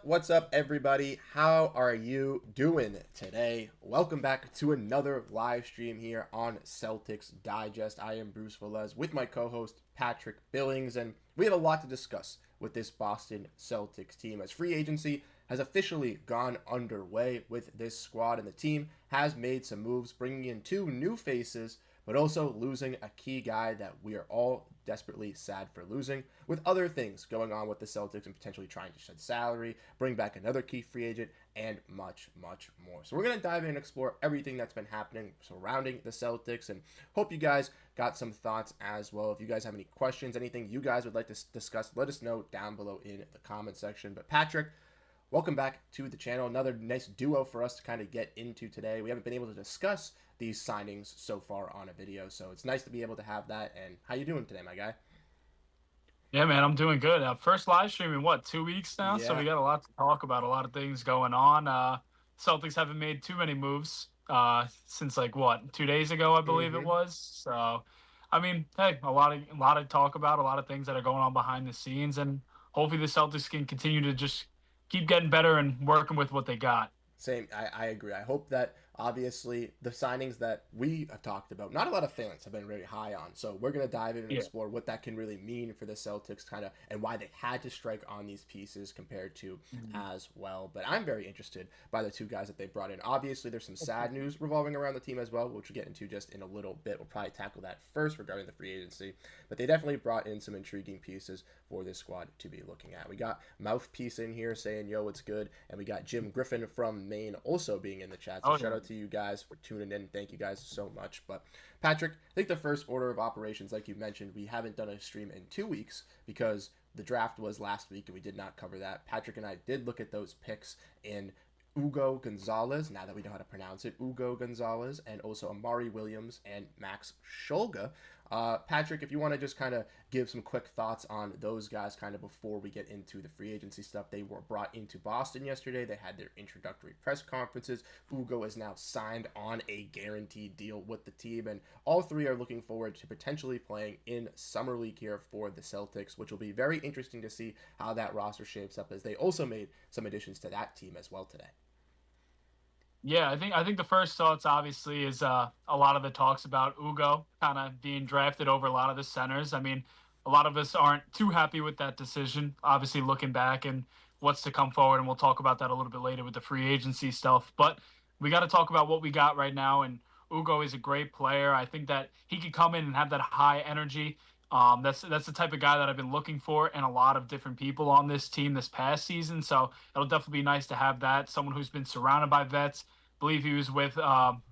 What's up, everybody? How are you doing today? Welcome back to another live stream here on Celtics Digest. I am Bruce Velez with my co-host Patrick Billings, and we have a lot to discuss with this Boston Celtics team as free agency has officially gone underway with this squad, and the team has made some moves, bringing in two new faces, but also losing a key guy that we are all desperately sad for losing, with other things going on with the Celtics and potentially trying to shed salary, bring back another key free agent, and much, much more. So we're going to dive in and explore everything that's been happening surrounding the Celtics, and hope you guys got some thoughts as well. If you guys have any questions, anything you guys would like to discuss, let us know down below in the comment section. But Patrick, welcome back to the channel. Another nice duo for us to kind of get into today. We haven't been able to discuss these signings so far on a video, so it's nice to be able to have that. And how you doing today, my guy? Yeah, man, I'm doing good. First live stream in what, 2 weeks now? So Yeah. we got a lot to talk about, a lot of things going on. Celtics haven't made too many moves since like what, 2 days ago, I believe it Mm-hmm. was. So, I mean, hey, a lot of talk about, a lot of things that are going on behind the scenes, and hopefully the Celtics can continue to just keep getting better and working with what they got. Same. I agree. I hope that obviously the signings that we have talked about, not a lot of fans have been very high on. So we're going to dive in and Yeah. explore what that can really mean for the Celtics kind of and why they had to strike on these pieces compared to Mhm. as well. But I'm very interested by the two guys that they brought in. Obviously, there's some sad news revolving around the team as well, which we'll get into just in a little bit. We'll probably tackle that first regarding the free agency. But they definitely brought in some intriguing pieces for this squad to be looking at. We got Mouthpiece in here saying, yo, it's good. And we got Jim Griffin from Maine also being in the chat. So Oh, shout yeah. out to you guys for tuning in. Thank you guys so much. But Patrick, I think the first order of operations, like you mentioned, we haven't done a stream in 2 weeks because the draft was last week and we did not cover that. Patrick and I did look at those picks in Ugo Gonzalez, now that we know how to pronounce it, Ugo Gonzalez, and also Amari Williams and Max Shulga. Patrick, if you want to just kind of give some quick thoughts on those guys kind of before we get into the free agency stuff. They were brought into Boston yesterday. They had their introductory press conferences. Ugo is now signed on a guaranteed deal with the team, and all three are looking forward to potentially playing in Summer League here for the Celtics, which will be very interesting to see how that roster shapes up as they also made some additions to that team as well today. Yeah, I think the first thoughts obviously is a lot of the talks about Ugo kind of being drafted over a lot of the centers. I mean, a lot of us aren't too happy with that decision. Obviously, looking back and what's to come forward, and we'll talk about that a little bit later with the free agency stuff. But we got to talk about what we got right now, and Ugo is a great player. I think that he could come in and have that high energy. That's the type of guy that I've been looking for in a lot of different people on this team this past season. So it'll definitely be nice to have that someone who's been surrounded by vets. Believe he was with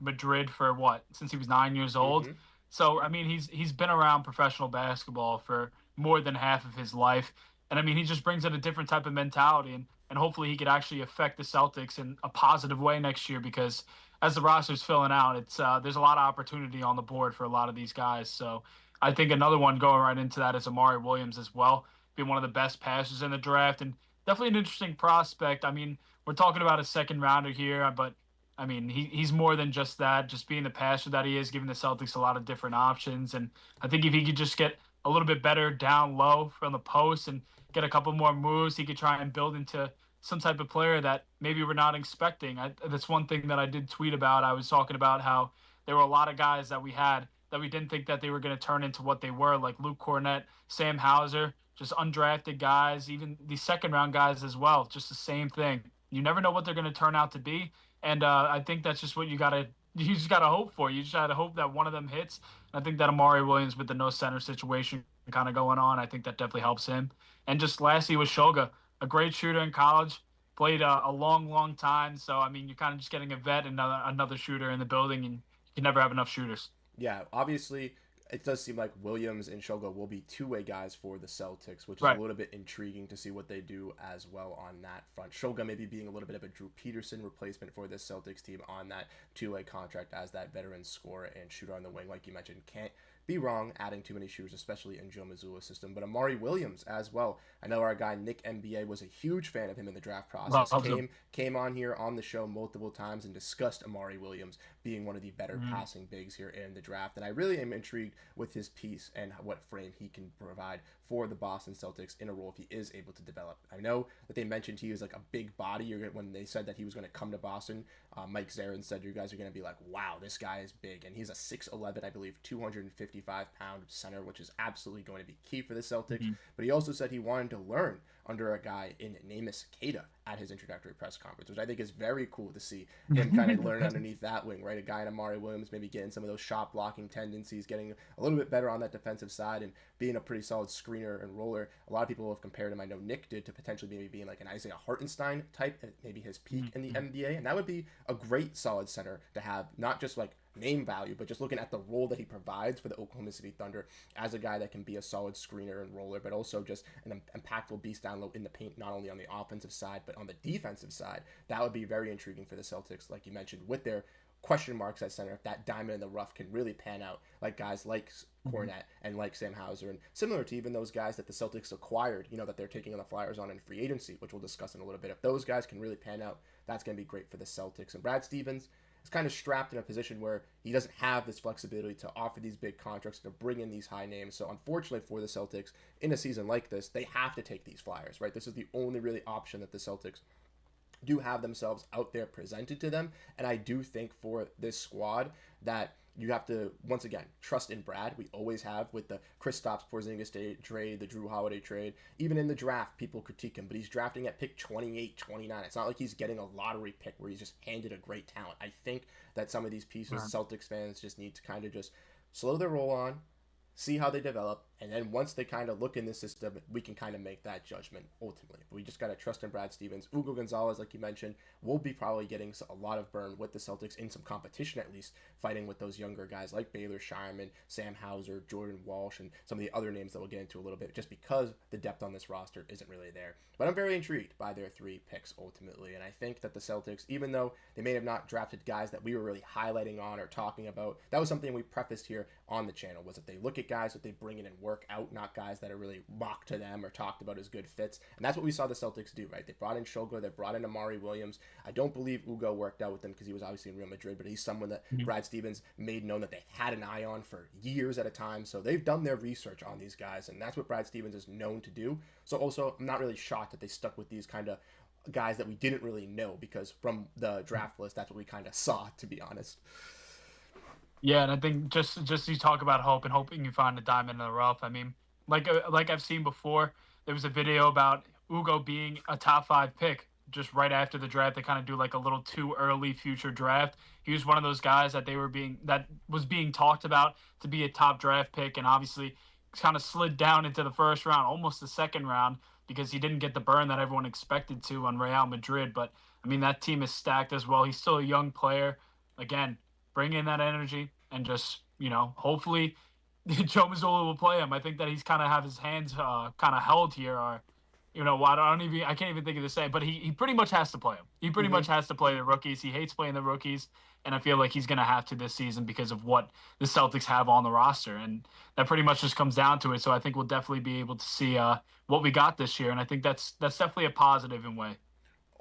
Madrid for what, since he was 9 years old. Mm-hmm. So I mean, he's been around professional basketball for more than half of his life, and I mean, he just brings in a different type of mentality, and hopefully he could actually affect the Celtics in a positive way next year. Because as the roster's filling out, it's there's a lot of opportunity on the board for a lot of these guys. So I think another one going right into that is Amari Williams as well, being one of the best passers in the draft, and definitely an interesting prospect. I mean, we're talking about a second rounder here, but I mean, he's more than just that, just being the passer that he is, giving the Celtics a lot of different options. And I think if he could just get a little bit better down low from the post and get a couple more moves, he could try and build into some type of player that maybe we're not expecting. That's one thing that I did tweet about. I was talking about how there were a lot of guys that we had that we didn't think that they were going to turn into what they were, like Luke Kornet, Sam Hauser, just undrafted guys, even the second round guys as well. Just the same thing. You never know what they're going to turn out to be, and I think that's just what you just gotta hope for. You just gotta hope that one of them hits. And I think that Amari Williams with the no center situation kind of going on, I think that definitely helps him. And just lastly with Shoga, a great shooter in college, played a long, long time. So I mean, you're kind of just getting a vet and another shooter in the building, and you can never have enough shooters. Yeah, obviously, it does seem like Williams and Shogo will be two-way guys for the Celtics, which is a Right. little bit intriguing to see what they do as well on that front. Shoga maybe being a little bit of a Drew Peterson replacement for this Celtics team on that two-way contract as that veteran scorer and shooter on the wing, like you mentioned. Can't be wrong adding too many shooters, especially in Joe Mazzulla's system. But Amari Williams as well. I know our guy Nick NBA was a huge fan of him in the draft process. Came on here on the show multiple times and discussed Amari Williams being one of the better passing bigs here in the draft. And I really am intrigued with his piece and what frame he can provide for the Boston Celtics in a role if he is able to develop. I know that they mentioned he was like a big body when they said that he was going to come to Boston. Mike Zarin said you guys are going to be like, wow, this guy is big. And he's a 6'11", I believe, 255-pound center, which is absolutely going to be key for the Celtics. But he also said he wanted to learn under a guy in Namus Keita at his introductory press conference, which I think is very cool to see him kind of learn underneath that wing, right? A guy in Amari Williams maybe getting some of those shot blocking tendencies, getting a little bit better on that defensive side and being a pretty solid screener and roller. A lot of people have compared him, I know Nick did, to potentially maybe being like an Isaiah Hartenstein type at maybe his peak in the NBA. And that would be a great solid center to have, not just like name value, but just looking at the role that he provides for the Oklahoma City Thunder as a guy that can be a solid screener and roller, but also just an impactful beast down low in the paint, not only on the offensive side, but on the defensive side. That would be very intriguing for the Celtics, like you mentioned, with their question marks at center. If that diamond in the rough can really pan out, like guys like Kornet and like Sam Hauser, and similar to even those guys that the Celtics acquired, that they're taking on the Flyers on in free agency, which we'll discuss in a little bit. If those guys can really pan out, that's going to be great for the Celtics. And Brad Stevens is kind of strapped in a position where he doesn't have this flexibility to offer these big contracts, to bring in these high names. So unfortunately for the Celtics, in a season like this, they have to take these flyers, right? This is the only really option that the Celtics do have themselves out there presented to them. And I do think for this squad that you have to, once again, trust in Brad. We always have with the Kristaps Porziņģis trade, the Jrue Holiday trade. Even in the draft, people critique him, but he's drafting at pick 28, 29. It's not like he's getting a lottery pick where he's just handed a great talent. I think that some of these pieces, Celtics fans just need to kind of just slow their roll on, see how they develop, and then once they kind of look in the system, we can kind of make that judgment ultimately. But we just got to trust in Brad Stevens. Hugo Gonzalez, like you mentioned, will be probably getting a lot of burn with the Celtics in some competition, at least, fighting with those younger guys like Baylor Shireman, Sam Hauser, Jordan Walsh, and some of the other names that we'll get into a little bit, just because the depth on this roster isn't really there. But I'm very intrigued by their 3 picks ultimately, and I think that the Celtics, even though they may have not drafted guys that we were really highlighting on or talking about, that was something we prefaced here on the channel, was that they look at guys that they bring in and work out, not guys that are really mocked to them or talked about as good fits. And that's what we saw the Celtics do, right? They brought in Shogo, they brought in Amari Williams. I don't believe Ugo worked out with them because he was obviously in Real Madrid, but he's someone that Brad Stevens made known that they had an eye on for years at a time. So they've done their research on these guys, and that's what Brad Stevens is known to do. So also, I'm not really shocked that they stuck with these kind of guys that we didn't really know, because from the draft list, that's what we kind of saw, to be honest. Yeah, and I think just you talk about hope and hoping you find a diamond in the rough. I mean, like I've seen before, there was a video about Ugo being a top 5 pick just right after the draft. They kind of do like a little too early future draft. He was one of those guys that was being talked about to be a top draft pick, and obviously kind of slid down into the first round, almost the second round, because he didn't get the burn that everyone expected to on Real Madrid. But I mean, that team is stacked as well. He's still a young player. Again, bring in that energy and just, hopefully Joe Mazzulla will play him. I think that he's kind of have his hands kind of held here, or, I can't even think of the say, but he pretty much has to play him. He pretty much has to play the rookies. He hates playing the rookies, and I feel like he's going to have to this season because of what the Celtics have on the roster, and that pretty much just comes down to it. So I think we'll definitely be able to see what we got this year, and I think that's definitely a positive in way.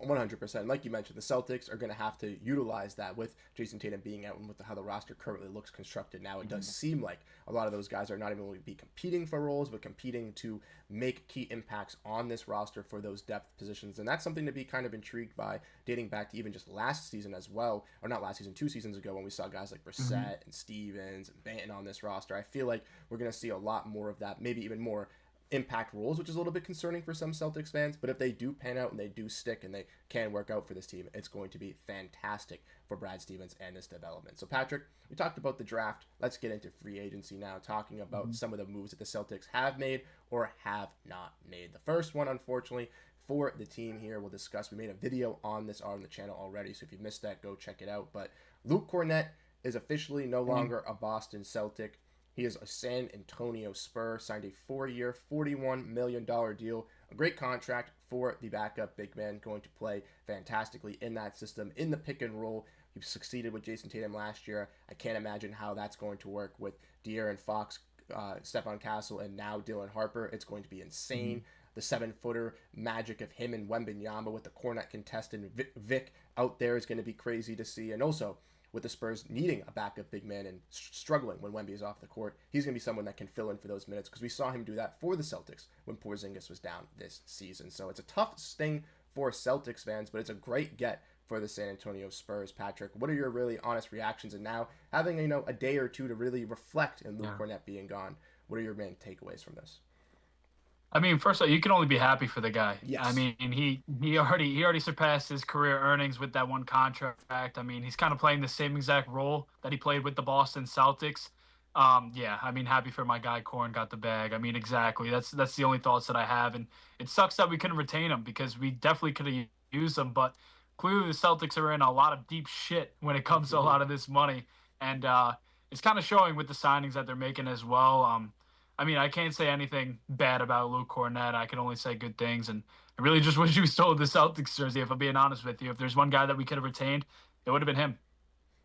100%. Like you mentioned, the Celtics are going to have to utilize that with Jayson Tatum being out and with how the roster currently looks constructed now. It does seem like a lot of those guys are not even going to be competing for roles, but competing to make key impacts on this roster for those depth positions. And that's something to be kind of intrigued by, dating back to even just last season as well, or not last season, 2 seasons ago, when we saw guys like Brissett and Stevens and Banton on this roster. I feel like we're going to see a lot more of that, maybe even more impact roles, which is a little bit concerning for some Celtics fans. But if they do pan out and they do stick and they can work out for this team, it's going to be fantastic for Brad Stevens and this development. So Patrick, we talked about the draft. Let's get into free agency now, talking about some of the moves that the Celtics have made or have not made. The first one, unfortunately, for the team here, we'll discuss. We made a video on this on the channel already, so if you missed that, go check it out. But Luke Kornet is officially no longer a Boston Celtic. He is a San Antonio Spur, signed a 4-year, $41 million deal. A great contract for the backup big man, going to play fantastically in that system, in the pick and roll, He succeeded with Jayson Tatum last year. I can't imagine how that's going to work with De'Aaron Fox, Stephon Castle, and now Dylan Harper. It's going to be insane. Mm-hmm. The 7-footer magic of him and Wembanyama with the Kornet contestant Vic out there is going to be crazy to see. And also, with the Spurs needing a backup big man and struggling when Wemby is off the court, he's going to be someone that can fill in for those minutes because we saw him do that for the Celtics when Porziņģis was down this season. So it's a tough thing for Celtics fans, but it's a great get for the San Antonio Spurs. Patrick, what are your really honest reactions? And now having a day or two to really reflect in Luke Kornet being gone, what are your main takeaways from this? I mean, first of all, you can only be happy for the guy. Yes. I mean, he already surpassed his career earnings with that one contract. I mean, he's kind of playing the same exact role that he played with the Boston Celtics. Yeah, I mean, happy for my guy. Korn got the bag. I mean, exactly. That's the only thoughts that I have. And it sucks that we couldn't retain him because we definitely could have used him. But clearly the Celtics are in a lot of deep shit when it comes to a lot of this money. And it's kind of showing with the signings that they're making as well. I mean, I can't say anything bad about Luke Kornet. I can only say good things. And I really just wish he was still the Celtics jersey, if I'm being honest with you. If there's one guy that we could have retained, it would have been him.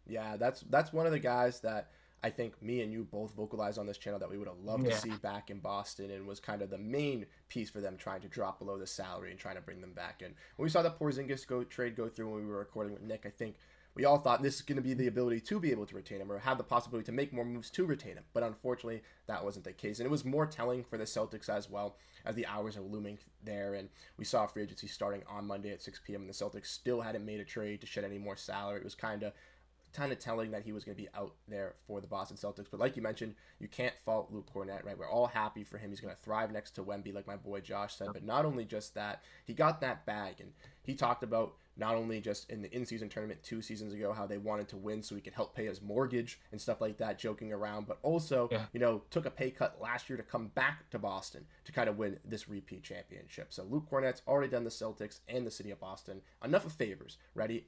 Yeah, that's one of the guys that I think me and you both vocalized on this channel that we would have loved to see back in Boston, and was kind of the main piece for them trying to drop below the salary and trying to bring them back in. When we saw the Porziņģis trade go through when we were recording with Nick, I think we all thought this is going to be the ability to be able to retain him or have the possibility to make more moves to retain him. But unfortunately, that wasn't the case. And it was more telling for the Celtics as well, as the hours are looming there. And we saw free agency starting on Monday at 6 p.m. and the Celtics still hadn't made a trade to shed any more salary. It was kind of telling that he was going to be out there for the Boston Celtics. But like you mentioned, you can't fault Luke Kornet, right? We're all happy for him. He's going to thrive next to Wemby, like my boy Josh said. But not only just that, he got that bag. And he talked about not only just in the in-season tournament 2 seasons ago how they wanted to win so he could help pay his mortgage and stuff like that, joking around, but also, took a pay cut last year to come back to Boston to kind of win this repeat championship. So Luke Kornet's already done the Celtics and the city of Boston enough of favors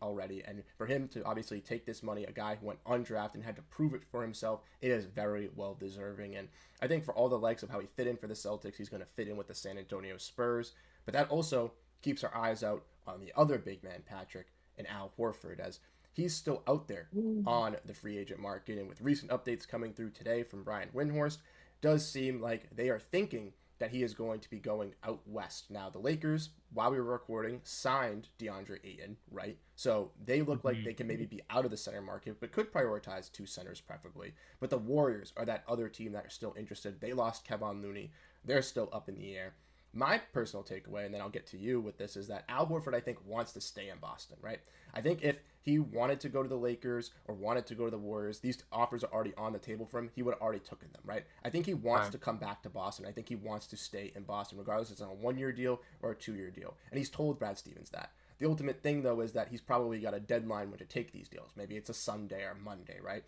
already. And for him to obviously take this money, a guy who went undrafted and had to prove it for himself, it is very well deserving. And I think for all the likes of how he fit in for the Celtics, he's going to fit in with the San Antonio Spurs. But that also keeps our eyes out on the other big man, Patrick, and Al Horford, as he's still out there on the free agent market. And with recent updates coming through today from Brian Windhorst, does seem like they are thinking that he is going to be going out west. Now, the Lakers, while we were recording, signed DeAndre Ayton, right? So they look like they can maybe be out of the center market, but could prioritize 2 centers preferably. But the Warriors are that other team that are still interested. They lost Kevon Looney. They're still up in the air. My personal takeaway, and then I'll get to you with this, is that Al Horford, I think, wants to stay in Boston, right? I think if he wanted to go to the Lakers or wanted to go to the Warriors, these offers are already on the table for him. He would have already taken them, right? I think he wants to come back to Boston. I think he wants to stay in Boston, regardless if it's on a 1-year deal or a 2-year deal. And he's told Brad Stevens that. The ultimate thing, though, is that he's probably got a deadline when to take these deals. Maybe it's a Sunday or Monday, right?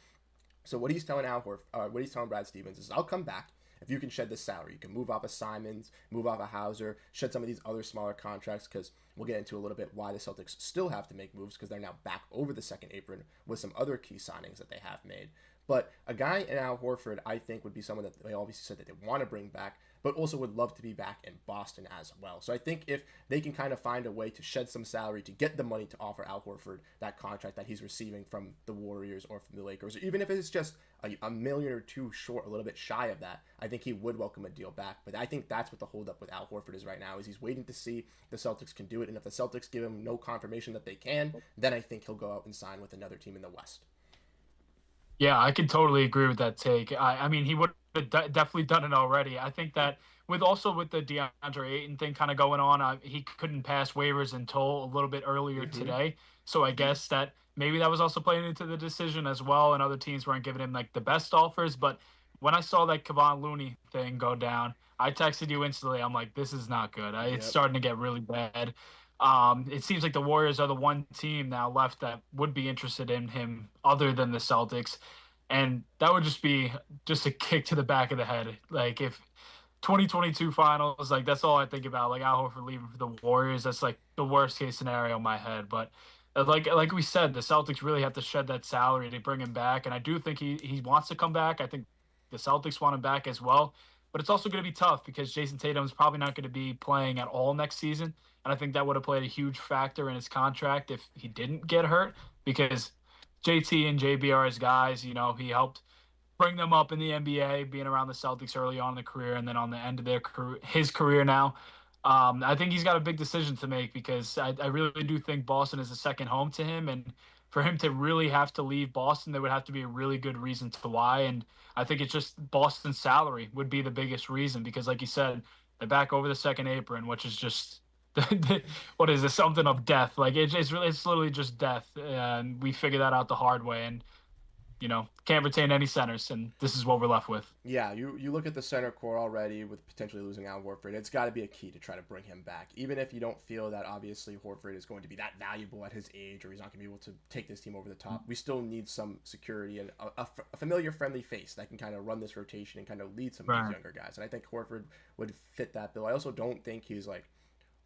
So what he's telling what he's telling Brad Stevens is, I'll come back. If you can shed this salary, you can move off of Simons, move off of Hauser, shed some of these other smaller contracts, because we'll get into a little bit why the Celtics still have to make moves, because they're now back over the second apron with some other key signings that they have made. But a guy in Al Horford, I think, would be someone that they obviously said that they want to bring back, but also would love to be back in Boston as well. So I think if they can kind of find a way to shed some salary to get the money to offer Al Horford that contract that he's receiving from the Warriors or from the Lakers, or even if it's just a million or two short, a little bit shy of that, I think he would welcome a deal back. But I think that's what the holdup with Al Horford is right now, is he's waiting to see if the Celtics can do it. And if the Celtics give him no confirmation that they can, then I think he'll go out and sign with another team in the West. Yeah, I can totally agree with that take. I mean, he would have definitely done it already. I think that with the DeAndre Ayton thing kind of going on, he couldn't pass waivers until a little bit earlier today. So I guess that maybe that was also playing into the decision as well, and other teams weren't giving him like the best offers. But when I saw that Kevon Looney thing go down, I texted you instantly. I'm like, this is not good. It's starting to get really bad. It seems like the Warriors are the one team now left that would be interested in him other than the Celtics. And that would just be just a kick to the back of the head. Like if 2022 finals, like that's all I think about. Like Al Horford leaving for the Warriors, that's like the worst case scenario in my head. But like we said, the Celtics really have to shed that salary to bring him back. And I do think he wants to come back. I think the Celtics want him back as well. But it's also going to be tough because Jayson Tatum is probably not going to be playing at all next season. And I think that would have played a huge factor in his contract if he didn't get hurt, because JT and JB are his guys. You know, he helped bring them up in the NBA, being around the Celtics early on in the career, and then on the end of his career now. I think he's got a big decision to make because I really do think Boston is a second home to him, and for him to really have to leave Boston, there would have to be a really good reason to why. And I think it's just Boston's salary would be the biggest reason because, like you said, they're back over the second apron, which is just what is this, something of death? Like it's literally just death, and we figured that out the hard way. And can't retain any centers, and this is what we're left with. Yeah, you look at the center core already with potentially losing Al Horford. It's got to be a key to try to bring him back, even if you don't feel that obviously Horford is going to be that valuable at his age, or he's not going to be able to take this team over the top. We still need some security and a familiar, friendly face that can kind of run this rotation and kind of lead some of these younger guys. And I think Horford would fit that bill. I also don't think he's like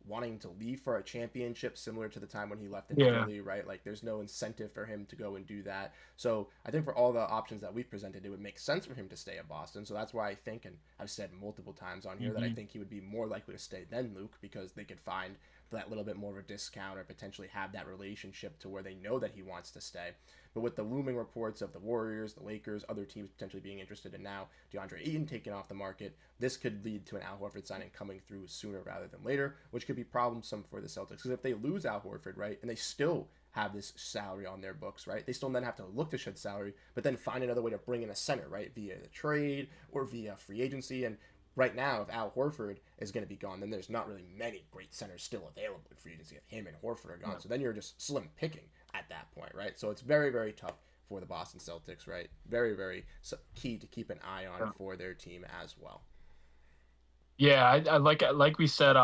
wanting to leave for a championship similar to the time when he left in Philly, right? Like there's no incentive for him to go and do that. So I think for all the options that we presented, it would make sense for him to stay at Boston. So that's why I think, and I've said multiple times on here, that I think he would be more likely to stay than Luke because they could find that little bit more of a discount or potentially have that relationship to where they know that he wants to stay. But with the looming reports of the Warriors, the Lakers, other teams potentially being interested in now DeAndre Ayton taken off the market, this could lead to an Al Horford signing coming through sooner rather than later, which could be problemsome for the Celtics. Because if they lose Al Horford, right, and they still have this salary on their books, right, they still then have to look to shed salary, but then find another way to bring in a center, right, via the trade or via free agency. And right now, if Al Horford is going to be gone, then there's not really many great centers still available in free agency if him and Horford are gone. So then you're just slim picking at that point, right? So it's very, very tough for the Boston Celtics, right? Very, very key to keep an eye on for their team as well. Yeah, I like we said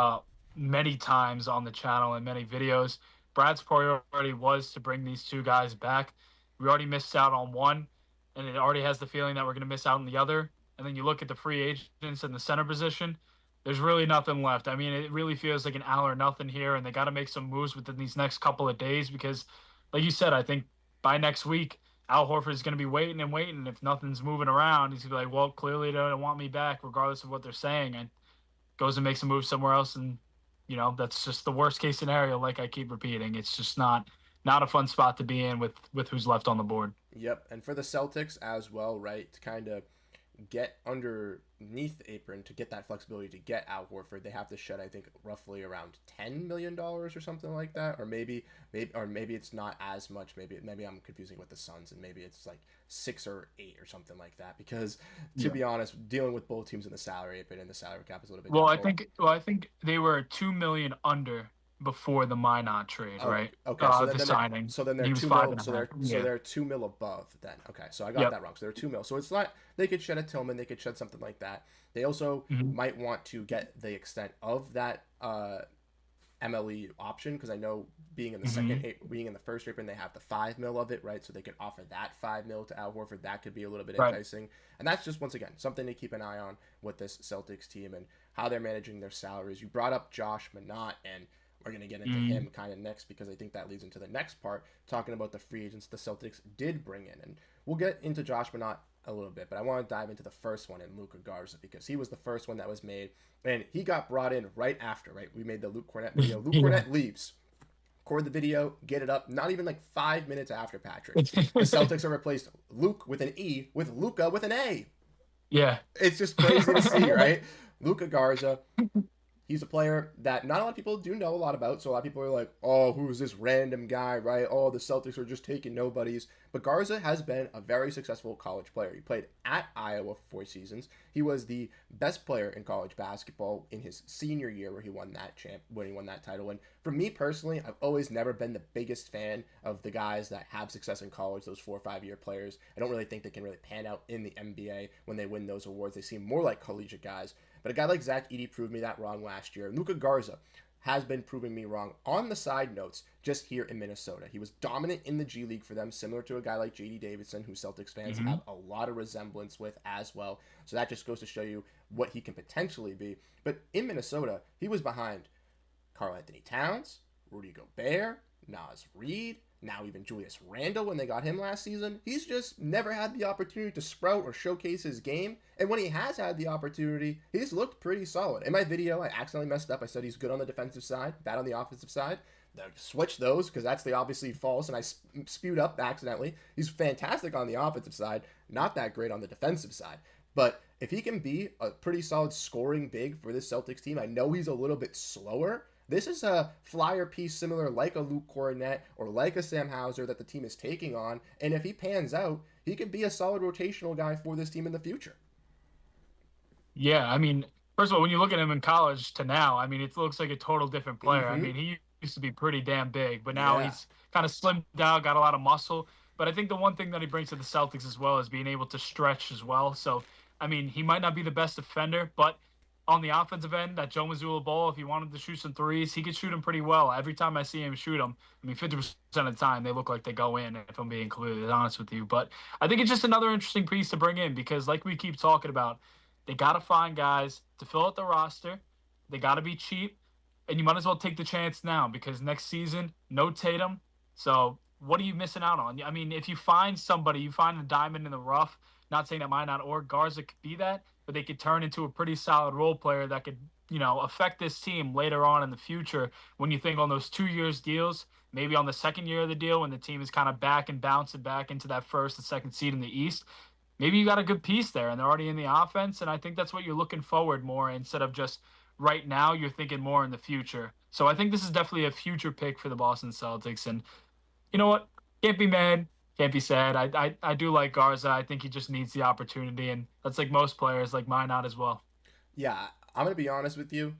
many times on the channel and many videos, Brad's priority was to bring these two guys back. We already missed out on one, and it already has the feeling that we're going to miss out on the other. And then you look at the free agents in the center position, there's really nothing left. I mean, it really feels like an all or nothing here, and they got to make some moves within these next couple of days because, like you said, I think by next week, Al Horford is going to be waiting and waiting. If nothing's moving around, he's going to be like, well, clearly they don't want me back, regardless of what they're saying, and goes and makes a move somewhere else. And, that's just the worst case scenario, like I keep repeating. It's just not a fun spot to be in with who's left on the board. Yep, and for the Celtics as well, right, to kind of get underneath the apron to get that flexibility to get Al Horford, they have to shed, I think, roughly around $10 million or something like that, or maybe it's not as much. Maybe I'm confusing with the Suns, and maybe it's like 6 or 8 or something like that. Because to be honest, dealing with both teams in the salary apron and the salary cap is a little bit. I think they were $2 million under before the Minott trade, right? Okay, signing. So then they're they're $2 million above then. Okay, so I got that wrong. So they're $2 million. So it's not, they could shed a Tillman, they could shed something like that. They also might want to get the extent of that MLE option, because I know being in the being in the first apron, they have the $5 million of it, right? So they could offer that $5 million to Al Horford. That could be a little bit enticing, and that's just, once again, something to keep an eye on with this Celtics team and how they're managing their salaries. You brought up Josh Minott, and we're going to get into him kind of next, because I think that leads into the next part, talking about the free agents the Celtics did bring in. And we'll get into Josh Minott a little bit, but I want to dive into the first one in Luca Garza, because he was the first one that was made, and he got brought in right after, right? We made the Luke Kornet video. Luke Kornet leaves. Record the video, get it up, not even like 5 minutes after Patrick. The Celtics have replaced Luke with an E with Luca with an A. Yeah. It's just crazy to see, right? Luca Garza. He's a player that not a lot of people do know a lot about. So a lot of people are like, oh, who's this random guy, right? Oh, the Celtics are just taking nobodies. But Garza has been a very successful college player. He played at Iowa for 4 seasons. He was the best player in college basketball in his senior year, where he won that title. And for me personally, I've always never been the biggest fan of the guys that have success in college, those 4 or 5 year players. I don't really think they can really pan out in the NBA when they win those awards. They seem more like collegiate guys. But a guy like Zach Edey proved me that wrong last year. Luca Garza has been proving me wrong on the side notes just here in Minnesota. He was dominant in the G League for them, similar to a guy like J.D. Davidson, who Celtics fans have a lot of resemblance with as well. So that just goes to show you what he can potentially be. But in Minnesota, he was behind Karl-Anthony Towns, Rudy Gobert, Naz Reid, now even Julius Randle when they got him last season. He's just never had the opportunity to sprout or showcase his game. And when he has had the opportunity, he's looked pretty solid. In my video, I accidentally messed up. I said he's good on the defensive side, bad on the offensive side. switch those because that's the obviously false, and I spewed up accidentally. He's fantastic on the offensive side, not that great on the defensive side. But if he can be a pretty solid scoring big for this Celtics team, I know he's a little bit slower. This is a flyer piece similar like a Luke Kornet or like a Sam Hauser that the team is taking on. And if he pans out, he could be a solid rotational guy for this team in the future. Yeah, I mean, first of all, when you look at him in college to now, I mean, it looks like a total different player. I mean, he used to be pretty damn big, but now he's kind of slimmed down, got a lot of muscle. But I think the one thing that he brings to the Celtics as well is being able to stretch as well. So, I mean, he might not be the best defender, but on the offensive end, that Joe Mazzulla ball, if he wanted to shoot some threes, he could shoot them pretty well. Every time I see him shoot them, I mean, 50% of the time, they look like they go in, if I'm being completely honest with you. But I think it's just another interesting piece to bring in because, like we keep talking about, they got to find guys to fill out the roster. They got to be cheap, and you might as well take the chance now because next season, no Tatum. So what are you missing out on? I mean, if you find somebody, you find a diamond in the rough, not saying that Minott or Garza could be that, but they could turn into a pretty solid role player that could, affect this team later on in the future when you think on those 2 years deals, maybe on the second year of the deal when the team is kind of back and bouncing back into that first and second seed in the East. Maybe you got a good piece there and they're already in the offense. And I think that's what you're looking forward more instead of just right now, you're thinking more in the future. So I think this is definitely a future pick for the Boston Celtics. And you know what? Can't be mad. Can't be sad. I do like Garza. I think he just needs the opportunity. And that's like most players, like Minott as well. Yeah, I'm going to be honest with you.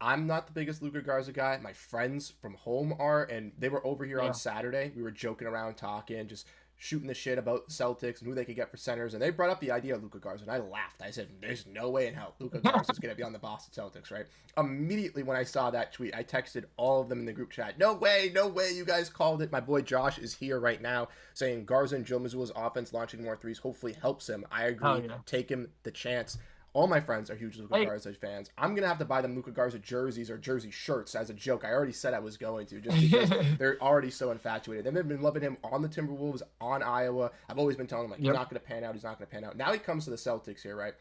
I'm not the biggest Luca Garza guy. My friends from home are, and they were over here on Saturday. We were joking around, talking, just shooting the shit about Celtics and who they could get for centers, and they brought up the idea of Luca Garza, and I laughed. I said, there's no way in hell Luca Garza is going to be on the Boston Celtics, right? Immediately when I saw that tweet, I texted all of them in the group chat, no way, you guys called it. My boy Josh is here right now saying Garza and Joe Mazzulla's offense launching more threes hopefully helps him. I agree. Take him the chance. All my friends are huge Luca Garza fans. I'm going to have to buy them Luca Garza jerseys or jersey shirts as a joke. I already said I was going to just because they're already so infatuated. They've been loving him on the Timberwolves, on Iowa. I've always been telling them, like, he's not going to pan out. He's not going to pan out. Now he comes to the Celtics here, right?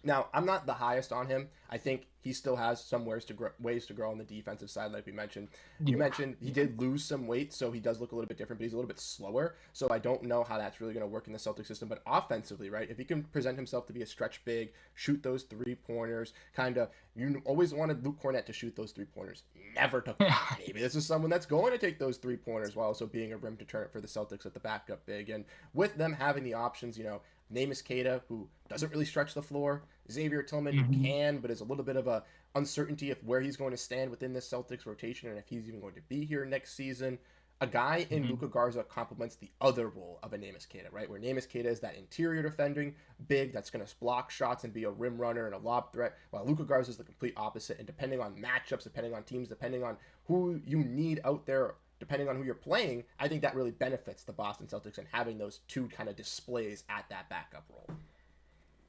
Now, I'm not the highest on him. I think he still has some ways to grow on the defensive side, like we mentioned. You mentioned he did lose some weight, so he does look a little bit different, but he's a little bit slower. So I don't know how that's really going to work in the Celtic system. But offensively, right, if he can present himself to be a stretch big, shoot those three-pointers, you always wanted Luke Kornet to shoot those three-pointers. Never took them. Maybe this is someone that's going to take those three-pointers while also being a rim deterrent for the Celtics at the backup big. And with them having the options, Neemias Queta, who doesn't really stretch the floor, Xavier Tillman, who can, but is a little bit of a uncertainty of where he's going to stand within this Celtics rotation and if he's even going to be here next season. A guy in Luca Garza complements the other role of a Neemias Queta, right? Where Neemias Queta is that interior defending big that's going to block shots and be a rim runner and a lob threat, while Luca Garza is the complete opposite. And depending on matchups, depending on teams, depending on who you need out there, depending on who you're playing, I think that really benefits the Boston Celtics and having those two kind of displays at that backup role.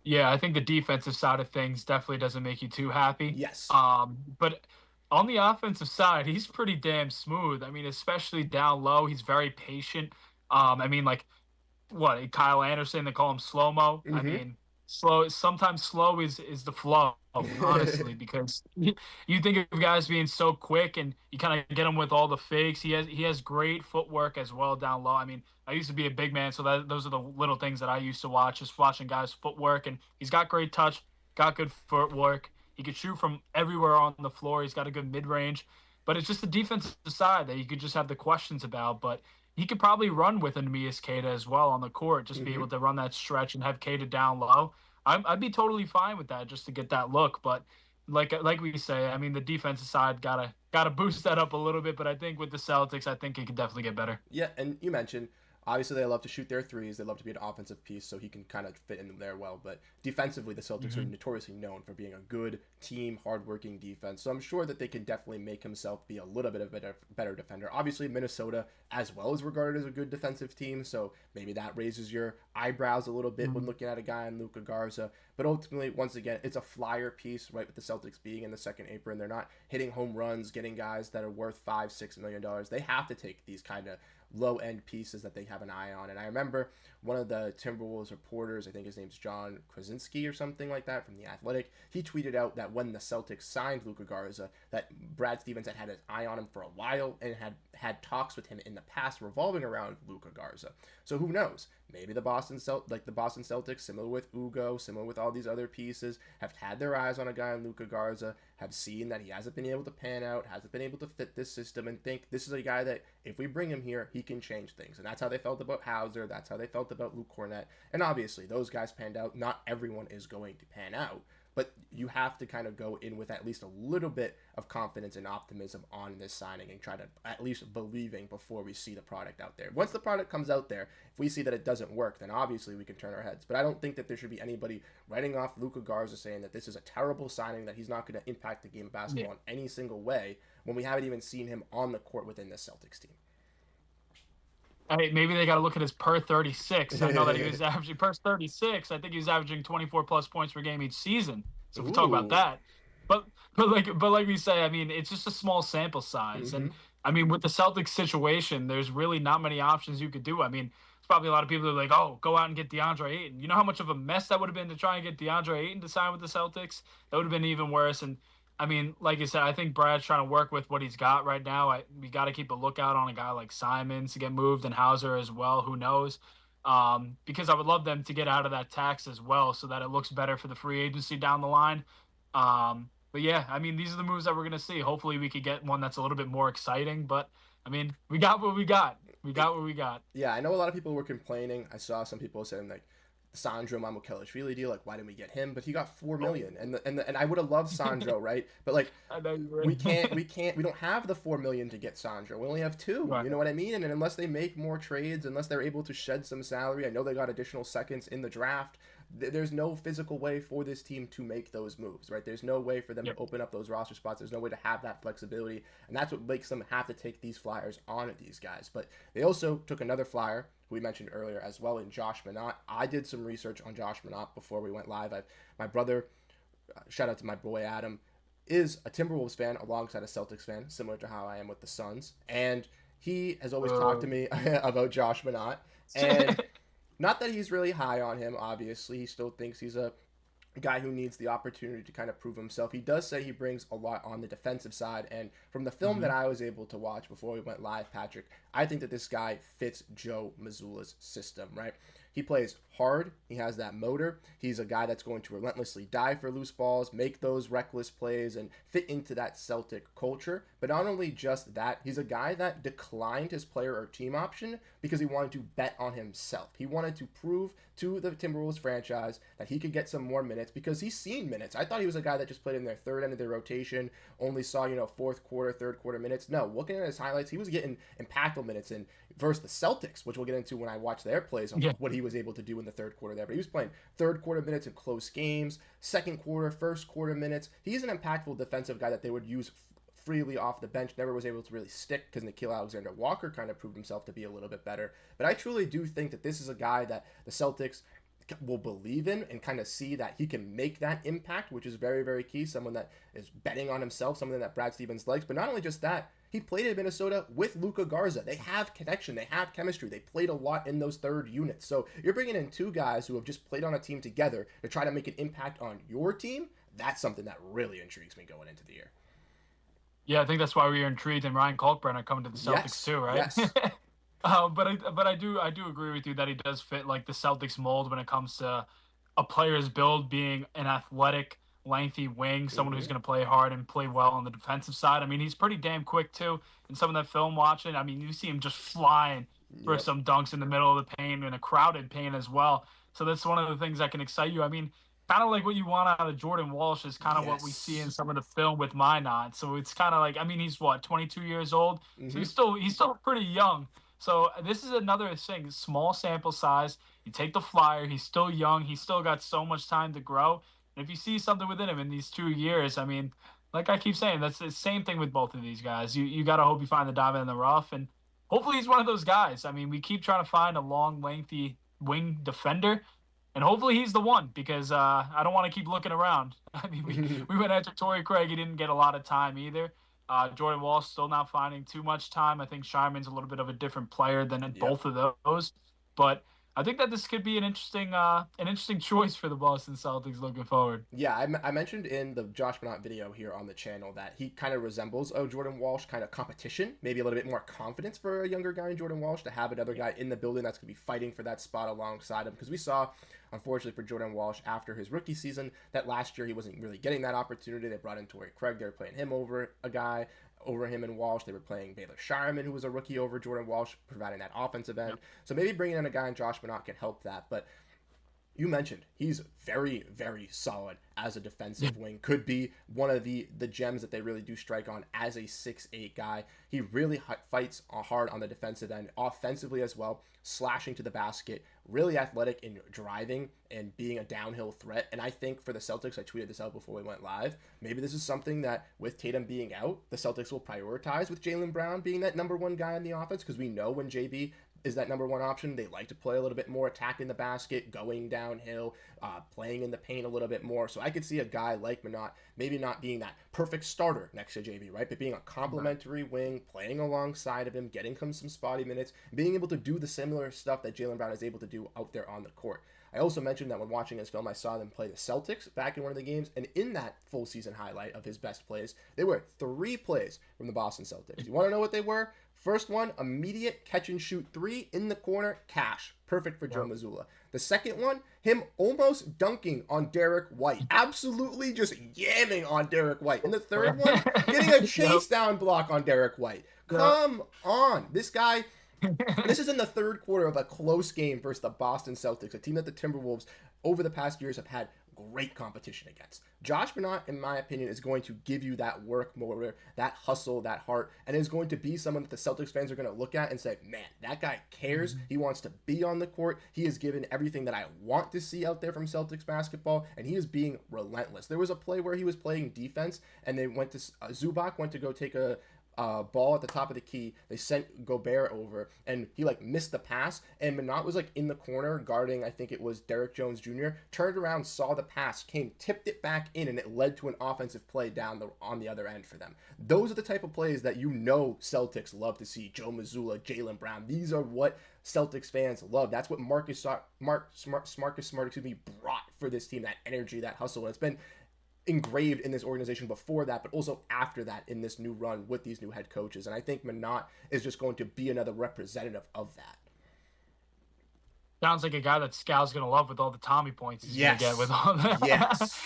Yeah, I think the defensive side of things definitely doesn't make you too happy. Yes. But on the offensive side, he's pretty damn smooth. I mean, especially down low, he's very patient. I mean, like, what, Kyle Anderson, they call him slow-mo. I mean, sometimes slow is the flow, honestly, because you think of guys being so quick and you kind of get him with all the fakes. He has great footwork as well down low. I mean, I used to be a big man, so those are the little things that I used to watch, just watching guys' footwork. And he's got great touch, got good footwork. He could shoot from everywhere on the floor. He's got a good mid-range. But it's just the defensive side that you could just have the questions about. But he could probably run with Neemias Queta as well on the court, just be able to run that stretch and have Queta down low. I'd be totally fine with that just to get that look. But like we say, I mean, the defensive side gotta boost that up a little bit. But I think with the Celtics, I think it could definitely get better. Yeah, and you mentioned, obviously, they love to shoot their threes. They love to be an offensive piece, so he can kind of fit in there well. But defensively, the Celtics are notoriously known for being a good team, hardworking defense. So I'm sure that they can definitely make himself be a little bit of a better defender. Obviously, Minnesota as well is regarded as a good defensive team, so maybe that raises your eyebrows a little bit when looking at a guy in Luca Garza. But ultimately, once again, it's a flyer piece, right, with the Celtics being in the second apron. They're not hitting home runs, getting guys that are worth $5-6 million. They have to take these kind of low-end pieces that they have an eye on. And I remember one of the Timberwolves reporters, I think his name's John Krasinski or something like that from The Athletic, he tweeted out that when the Celtics signed Luca Garza, that Brad Stevens had his eye on him for a while and had talks with him in the past revolving around Luca Garza. So who knows? Maybe the Boston Celtics, similar with Ugo, similar with all these other pieces, have had their eyes on a guy in Luca Garza, have seen that he hasn't been able to pan out, hasn't been able to fit this system, and think this is a guy that if we bring him here, he can change things. And that's how they felt about Hauser. That's how they felt about Luke Kornet. And obviously, those guys panned out. Not everyone is going to pan out. But you have to kind of go in with at least a little bit of confidence and optimism on this signing and try to at least believing before we see the product out there. Once the product comes out there, if we see that it doesn't work, then obviously we can turn our heads. But I don't think that there should be anybody writing off Luca Garza saying that this is a terrible signing, that he's not going to impact the game of basketball in any single way when we haven't even seen him on the court within the Celtics team. Hey, maybe they got to look at his per 36. I know that he was averaging per 36. I think he was averaging 24 plus points per game each season. So if we talk about that, but like we say, I mean, it's just a small sample size, and I mean, with the Celtics situation, there's really not many options you could do. I mean, there's probably a lot of people who are like, oh, go out and get DeAndre Ayton. You know how much of a mess that would have been to try and get DeAndre Ayton to sign with the Celtics? That would have been even worse. And I mean, like you said, I think Brad's trying to work with what he's got right now. We got to keep a lookout on a guy like Simons to get moved, and Hauser as well. Who knows? Because I would love them to get out of that tax as well so that it looks better for the free agency down the line. But yeah, I mean, these are the moves that we're going to see. Hopefully we could get one that's a little bit more exciting, but I mean, we got what we got. We got what we got. Yeah, I know a lot of people were complaining. I saw some people saying like, Sandro Mamukelashvili deal, like why didn't we get him? But he got $4 million, and I would have loved Sandro, right? But like we don't have the $4 million to get Sandro. We only have $2 million. Right. You know what I mean? And unless they make more trades, unless they're able to shed some salary, I know they got additional seconds in the draft. There's no physical way for this team to make those moves, right? There's no way for them to open up those roster spots. There's no way to have that flexibility, and that's what makes them have to take these flyers on at these guys. But they also took another flyer who we mentioned earlier as well in Josh Minott. I did some research on Josh Minott before we went live. My brother, shout out to my boy Adam, is a Timberwolves fan alongside a Celtics fan, similar to how I am with the Suns, and he has always talked to me about Josh Minott, and not that he's really high on him, obviously. He still thinks he's a guy who needs the opportunity to kind of prove himself. He does say he brings a lot on the defensive side, and from the film that I was able to watch before we went live, Patrick, I think that this guy fits Joe Mazzulla's system, right? He plays hard. He has that motor. He's a guy that's going to relentlessly die for loose balls, make those reckless plays, and fit into that Celtic culture. But not only just that, he's a guy that declined his player or team option because he wanted to bet on himself. He wanted to prove to the Timberwolves franchise that he could get some more minutes because he's seen minutes. I thought he was a guy that just played in their third end of their rotation, only saw, fourth quarter, third quarter minutes. No, looking at his highlights, he was getting impactful minutes in versus the Celtics, which we'll get into when I watch their plays on what he was able to do in the third quarter there. But he was playing third quarter minutes in close games, second quarter, first quarter minutes. He's an impactful defensive guy that they would use freely off the bench. Never was able to really stick because Nickeil Alexander-Walker kind of proved himself to be a little bit better. But I truly do think that this is a guy that the Celtics will believe in and kind of see that he can make that impact, which is very, very key. Someone that is betting on himself, something that Brad Stevens likes. But not only just that, he played in Minnesota with Luca Garza. They have connection. They have chemistry. They played a lot in those third units. So you're bringing in two guys who have just played on a team together to try to make an impact on your team. That's something that really intrigues me going into the year. Yeah, I think that's why we were intrigued in Ryan Kalkbrenner coming to the Celtics too, right? Yes. But I do agree with you that he does fit like the Celtics mold when it comes to a player's build being an athletic, lengthy wing, someone who's going to play hard and play well on the defensive side. I mean, he's pretty damn quick too. In some of that film watching, I mean, you see him just flying for some dunks in the middle of the paint and a crowded paint as well. So that's one of the things that can excite you. I mean, kind of like what you want out of Jordan Walsh is kind of what we see in some of the film with Minott. So it's kind of like, I mean, he's 22 years old. So he's still pretty young. So this is another thing, small sample size. You take the flyer. He's still young. He's still got so much time to grow. And if you see something within him in these 2 years, I mean, like I keep saying, that's the same thing with both of these guys. You got to hope you find the diamond in the rough. And hopefully he's one of those guys. I mean, we keep trying to find a long, lengthy wing defender. And hopefully he's the one because I don't want to keep looking around. I mean, we went after Torrey Craig. He didn't get a lot of time either. Jordan Wall's still not finding too much time. I think Shyman's a little bit of a different player than in Yep. both of those. But I think that this could be an interesting choice for the Boston Celtics looking forward. Yeah, I mentioned in the Josh Minott video here on the channel that he kind of resembles a Jordan Walsh kind of competition, maybe a little bit more confidence for a younger guy in Jordan Walsh to have another guy in the building that's going to be fighting for that spot alongside him. Because we saw, unfortunately for Jordan Walsh, after his rookie season, that last year he wasn't really getting that opportunity. They brought in Torrey Craig. They were playing him over a guy. Over him and Walsh. They were playing Baylor Shireman, who was a rookie, over Jordan Walsh, providing that offensive end. So maybe bringing in a guy in Josh Minott can help that. But you mentioned he's very, very solid as a defensive wing. Could be one of the gems that they really do strike on as a 6'8" guy. He really fights hard on the defensive end, offensively as well, slashing to the basket, really athletic in driving and being a downhill threat. And I think for the Celtics, I tweeted this out before we went live, maybe this is something that with Tatum being out, the Celtics will prioritize with Jaylen Brown being that number one guy in the offense, because we know when JB is that number one option, they like to play a little bit more attacking the basket, going downhill, playing in the paint a little bit more. So I could see a guy like Minott maybe not being that perfect starter next to JB, right? But being a complementary wing, playing alongside of him, getting him some spotty minutes, being able to do the similar stuff that Jaylen Brown is able to do out there on the court. I also mentioned that when watching his film, I saw them play the Celtics back in one of the games, and in that full season highlight of his best plays, there were 3 plays from the Boston Celtics. You want to know what they were? First one, immediate catch and shoot 3 in the corner, cash. Perfect for Joe Mazzulla. The second one, him almost dunking on Derrick White. Absolutely just yamming on Derrick White. And the third one, getting a chase down block on Derrick White. Come on. This guy, this is in the third quarter of a close game versus the Boston Celtics, a team that the Timberwolves over the past years have had great competition against. Josh Minott, in my opinion, is going to give you that work motor, that hustle, that heart, and is going to be someone that the Celtics fans are going to look at and say, man, that guy cares. He wants to be on the court. He has given everything that I want to see out there from Celtics basketball, and he is being relentless. There was a play where he was playing defense, and they went to Zubac went to go take a ball at the top of the key. They sent Gobert over, and he like missed the pass, and Minott was like in the corner guarding, I think it was Derrick Jones Jr., turned around, saw the pass, came, tipped it back in, and it led to an offensive play on the other end for them. Those are the type of plays that you know Celtics love to see. Joe Mazzulla, Jaylen Brown, these are what Celtics fans love. That's what Marcus Smart brought for this team, that energy, that hustle. And it's been engraved in this organization before that, but also after that in this new run with these new head coaches. And I think Minott is just going to be another representative of that. Sounds like a guy that Scal's going to love with all the Tommy points he's going to get with all that. Yes.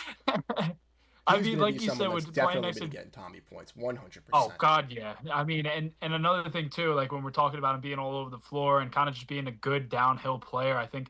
I mean, like you said, with playing next to getting Tommy points, 100%. Oh God, yeah. I mean, and another thing too, like when we're talking about him being all over the floor and kind of just being a good downhill player, I think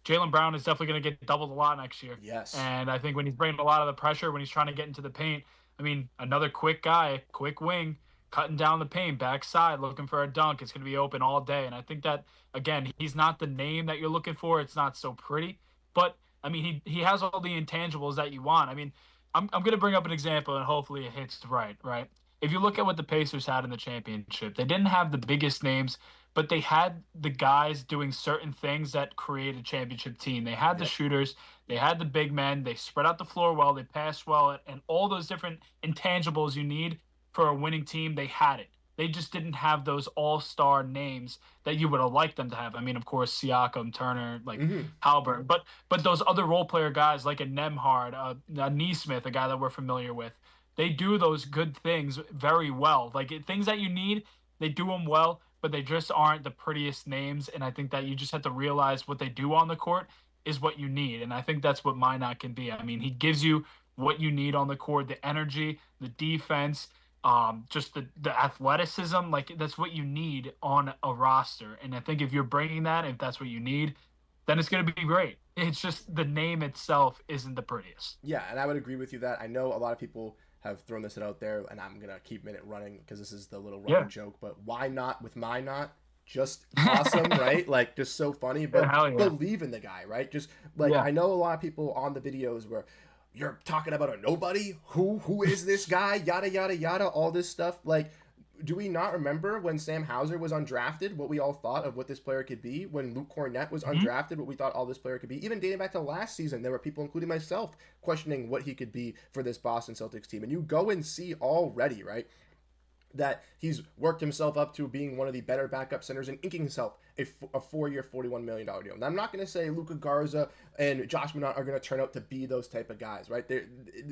Jaylen Brown is definitely going to get doubled a lot next year. Yes. And I think when he's bringing a lot of the pressure, when he's trying to get into the paint, I mean, another quick guy, quick wing, cutting down the paint, backside, looking for a dunk. It's going to be open all day. And I think that, again, he's not the name that you're looking for. It's not so pretty. But, I mean, he has all the intangibles that you want. I mean, I'm going to bring up an example, and hopefully it hits right? If you look at what the Pacers had in the championship, they didn't have the biggest names, but they had the guys doing certain things that create a championship team. They had the shooters, they had the big men, they spread out the floor well, they passed well, and all those different intangibles you need for a winning team, they had it. They just didn't have those all-star names that you would have liked them to have. I mean, of course, Siakam, Turner, like Halliburton, but those other role player guys like a Nembhard, a Nesmith, a guy that we're familiar with, they do those good things very well. Like things that you need, they do them well, but they just aren't the prettiest names. And I think that you just have to realize what they do on the court is what you need. And I think that's what Minott can be. I mean, he gives you what you need on the court, the energy, the defense, just the athleticism. Like that's what you need on a roster. And I think if you're bringing that, if that's what you need, then it's going to be great. It's just the name itself isn't the prettiest. Yeah, and I would agree with you that I know a lot of people have thrown this out there, and I'm going to keep it running because this is the little running joke, but why not with Minott? Just awesome, right? Like, just so funny, but believe in the guy, right? Just, like, I know a lot of people on the videos where you're talking about a nobody, who is this guy, yada, yada, yada, all this stuff. Like, do we not remember when Sam Hauser was undrafted, what we all thought of what this player could be? When Luke Kornet was undrafted, what we thought all this player could be? Even dating back to last season, there were people, including myself, questioning what he could be for this Boston Celtics team. And you go and see already, right? that he's worked himself up to being one of the better backup centers and inking himself a 4-year, $41 million deal. Now, I'm not going to say Luca Garza and Josh Minott are going to turn out to be those type of guys, right?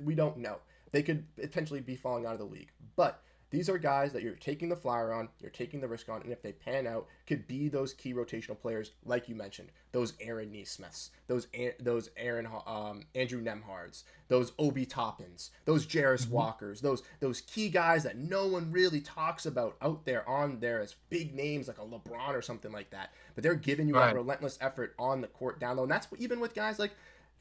We don't know. They could potentially be falling out of the league. But these are guys that you're taking the flyer on, you're taking the risk on, and if they pan out, could be those key rotational players, like you mentioned, those Aaron Nesmiths, those Andrew Nemhards, those Obi Toppins, those Jarris Walkers, those key guys that no one really talks about out there on there as big names like a LeBron or something like that. But they're giving you that relentless effort on the court down low, and that's what, even with guys like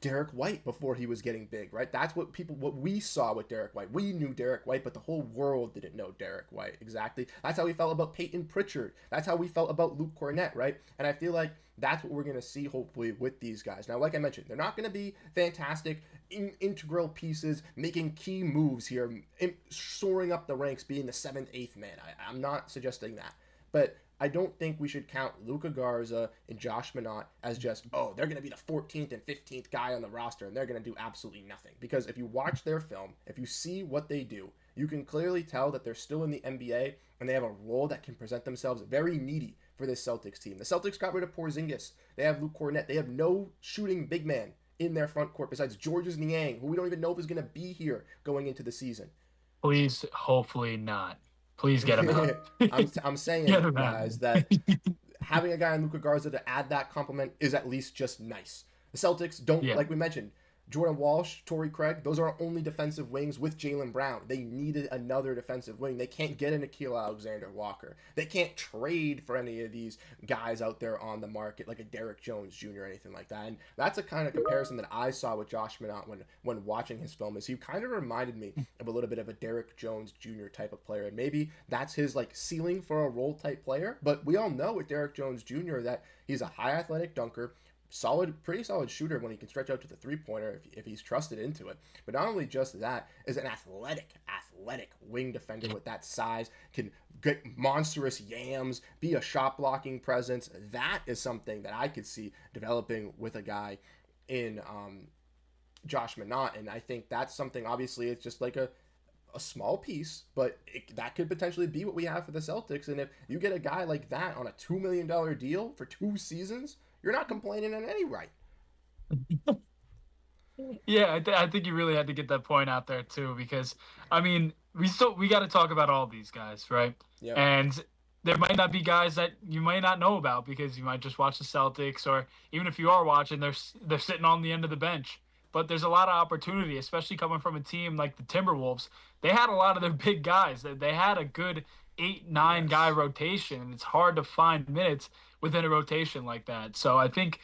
Derrick White before he was getting big, right? That's what we saw with Derrick White. We knew Derrick White, but the whole world didn't know Derrick White. Exactly. That's how we felt about Peyton Pritchard. That's how we felt about Luke Kornet, right? And I feel like that's what we're going to see, hopefully, with these guys. Now, like I mentioned, they're not going to be fantastic, integral pieces, making key moves here, soaring up the ranks, being the 7th, 8th man. I'm not suggesting that. But I don't think we should count Luca Garza and Josh Minott as just, they're going to be the 14th and 15th guy on the roster and they're going to do absolutely nothing. Because if you watch their film, if you see what they do, you can clearly tell that they're still in the NBA and they have a role that can present themselves very needy for this Celtics team. The Celtics got rid of Porziņģis. They have Luke Kornet. They have no shooting big man in their front court besides Georges Niang, who we don't even know if is going to be here going into the season. Please, hopefully not. Please get him out. I'm saying, guys, that having a guy in Luca Garza to add that compliment is at least just nice. The Celtics don't, like we mentioned, Jordan Walsh, Torrey Craig, those are our only defensive wings with Jaylen Brown. They needed another defensive wing. They can't get a Nickeil Alexander-Walker. They can't trade for any of these guys out there on the market like a Derrick Jones Jr. or anything like that. And that's a kind of comparison that I saw with Josh Minott when watching his film, is he kind of reminded me of a little bit of a Derrick Jones Jr. type of player. And maybe that's his like ceiling for a role type player. But we all know with Derrick Jones Jr. that he's a high athletic dunker, pretty solid shooter when he can stretch out to the three-pointer if he's trusted into it. But not only just that, is an athletic wing defender with that size, can get monstrous yams, be a shot-blocking presence. That is something that I could see developing with a guy in Josh Minott, and I think that's something, obviously, it's just like a small piece, but that could potentially be what we have for the Celtics. And if you get a guy like that on a $2 million deal for 2 seasons, you're not complaining in any right. Yeah, I think you really had to get that point out there too, because I mean, we got to talk about all these guys, right? Yeah. And there might not be guys that you might not know about because you might just watch the Celtics, or even if you are watching, they're sitting on the end of the bench. But there's a lot of opportunity, especially coming from a team like the Timberwolves. They had a lot of their big guys. They had a good 8-9 guy rotation, and it's hard to find minutes within a rotation like that. So I think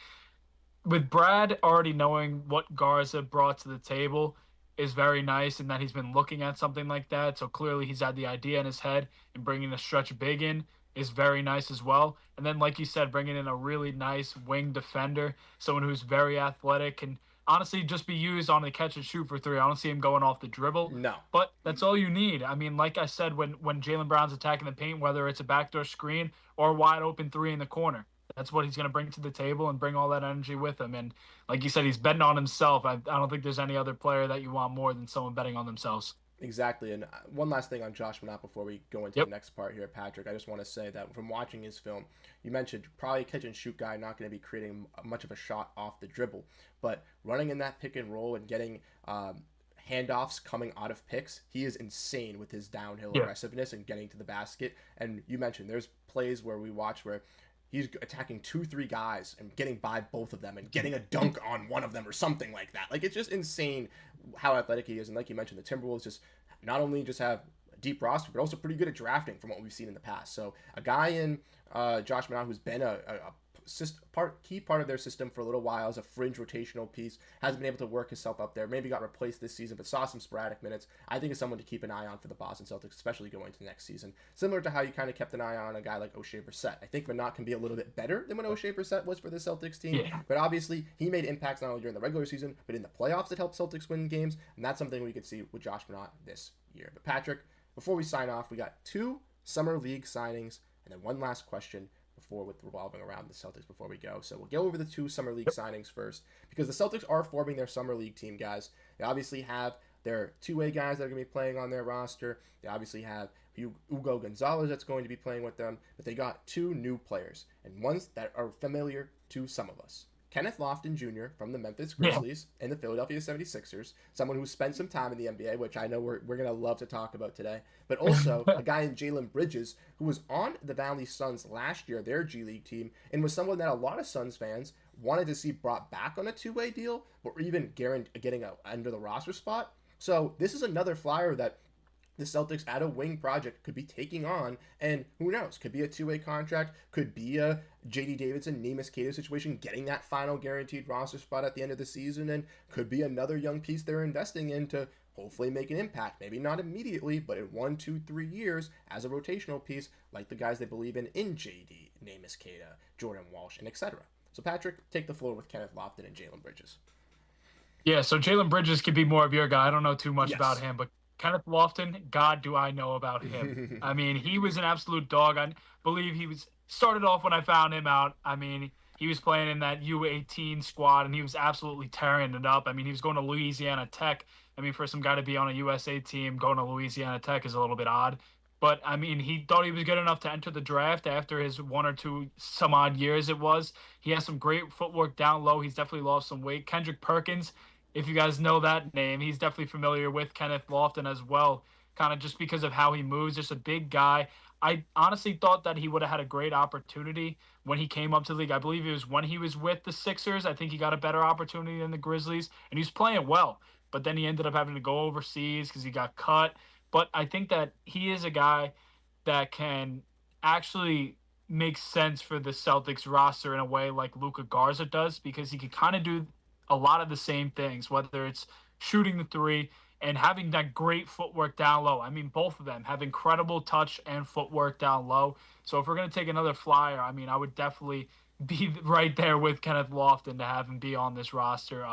with Brad already knowing what Garza brought to the table is very nice, and that he's been looking at something like that. So clearly he's had the idea in his head, and bringing a stretch big in is very nice as well. And then, like you said, bringing in a really nice wing defender, someone who's very athletic and honestly just be used on the catch and shoot for 3. I don't see him going off the dribble. No. But that's all you need. I mean, like I said, when Jaylen Brown's attacking the paint, whether it's a backdoor screen or a wide open 3 in the corner, that's what he's going to bring to the table and bring all that energy with him. And like you said, he's betting on himself. I don't think there's any other player that you want more than someone betting on themselves. Exactly. And one last thing on Josh Minott before we go into the next part here, Patrick. I just want to say that from watching his film, you mentioned probably catch and shoot guy, not going to be creating much of a shot off the dribble, but running in that pick and roll and getting handoffs coming out of picks, he is insane with his downhill aggressiveness and getting to the basket. And you mentioned there's plays where we watch where he's attacking 2-3 guys and getting by both of them and getting a dunk on one of them or something like that. Like, it's just insane how athletic he is. And like you mentioned, the Timberwolves just not only just have a deep roster, but also pretty good at drafting from what we've seen in the past. So a guy in Josh Minott, who's been a key part of their system for a little while as a fringe rotational piece, hasn't been able to work himself up there, maybe got replaced this season, but saw some sporadic minutes. I think is someone to keep an eye on for the Boston Celtics, especially going to next season. Similar to how you kind of kept an eye on a guy like O'Shea Brissett. I think Minott can be a little bit better than what O'Shea Brissett was for the Celtics team, but obviously he made impacts not only during the regular season, but in the playoffs that helped Celtics win games, and that's something we could see with Josh Minott this year. But Patrick, before we sign off, we got 2 Summer League signings, and then one last question with revolving around the Celtics before we go. So we'll go over the 2 Summer League signings first, because the Celtics are forming their Summer League team, guys. They obviously have their 2-way guys that are going to be playing on their roster. They obviously have Hugo Gonzalez that's going to be playing with them, but they got two new players, and ones that are familiar to some of us. Kenneth Lofton Jr. from the Memphis Grizzlies and the Philadelphia 76ers, someone who spent some time in the NBA, which I know we're going to love to talk about today, but also a guy in Jalen Bridges, who was on the Valley Suns last year, their G League team, and was someone that a lot of Suns fans wanted to see brought back on a two-way deal, or even getting a under the roster spot. So this is another flyer that the Celtics at a wing project could be taking on, and who knows, could be a two-way contract, could be a JD Davidson, Neemias Queta situation, getting that final guaranteed roster spot at the end of the season, and could be another young piece they're investing in to hopefully make an impact. Maybe not immediately, but in 1, 2, 3 years as a rotational piece, like the guys they believe in JD, Neemias Queta, Jordan Walsh, and etc. So Patrick, take the floor with Kenneth Lofton and Jalen Bridges. Yeah, so Jalen Bridges could be more of your guy. I don't know too much Yes. about him, but Kenneth Lofton, God, do I know about him. I mean, he was an absolute dog. I believe he was started off when I found him out. I mean, he was playing in that U18 squad, and he was absolutely tearing it up. I mean, he was going to Louisiana Tech. I mean, for some guy to be on a USA team, going to Louisiana Tech is a little bit odd. But, I mean, he thought he was good enough to enter the draft after his 1 or 2 some odd years it was. He has some great footwork down low. He's definitely lost some weight. Kendrick Perkins, if you guys know that name, he's definitely familiar with Kenneth Lofton as well, kind of just because of how he moves. Just a big guy. I honestly thought that he would have had a great opportunity when he came up to the league. I believe it was when he was with the Sixers. I think he got a better opportunity than the Grizzlies, and he was playing well. But then he ended up having to go overseas because he got cut. But I think that he is a guy that can actually make sense for the Celtics roster in a way like Luca Garza does, because he could kind of do a lot of the same things, whether it's shooting the three and having that great footwork down low. I mean, both of them have incredible touch and footwork down low. So if we're going to take another flyer, I mean, I would definitely be right there with Kenneth Lofton to have him be on this roster.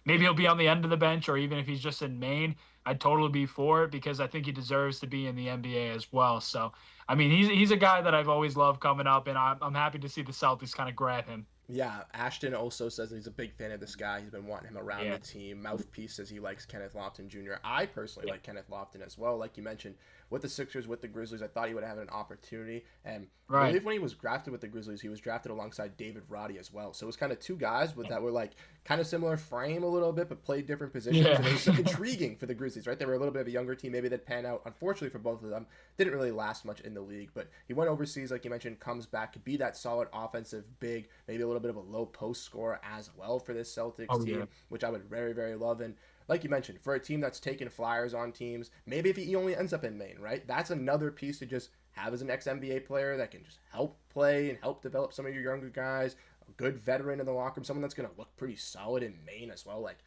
Maybe he'll be on the end of the bench, or even if he's just in Maine, I'd totally be for it, because I think he deserves to be in the NBA as well. So, I mean, he's a guy that I've always loved coming up, and I'm happy to see the Celtics kind of grab him. Yeah, Ashton also says he's a big fan of this guy. He's been wanting him around the team. Mouthpiece says he likes Kenneth Lofton Jr. I personally like Kenneth Lofton as well. Like you mentioned, with the Sixers, with the Grizzlies, I thought he would have an opportunity. And I believe when he was drafted with the Grizzlies, he was drafted alongside David Roddy as well. So it was kind of two guys that were like kind of similar frame a little bit, but played different positions. And it was intriguing for the Grizzlies, right? They were a little bit of a younger team. Maybe they'd pan out. Unfortunately for both of them, didn't really last much in the league. But he went overseas, like you mentioned, comes back, could be that solid offensive big, maybe a little bit of a low post scorer as well for this Celtics team, which I would very, very love. And like you mentioned, for a team that's taking flyers on teams, maybe if he only ends up in Maine, right? That's another piece to just have as an ex-NBA player that can just help play and help develop some of your younger guys, a good veteran in the locker room, someone that's going to look pretty solid in Maine as well. Like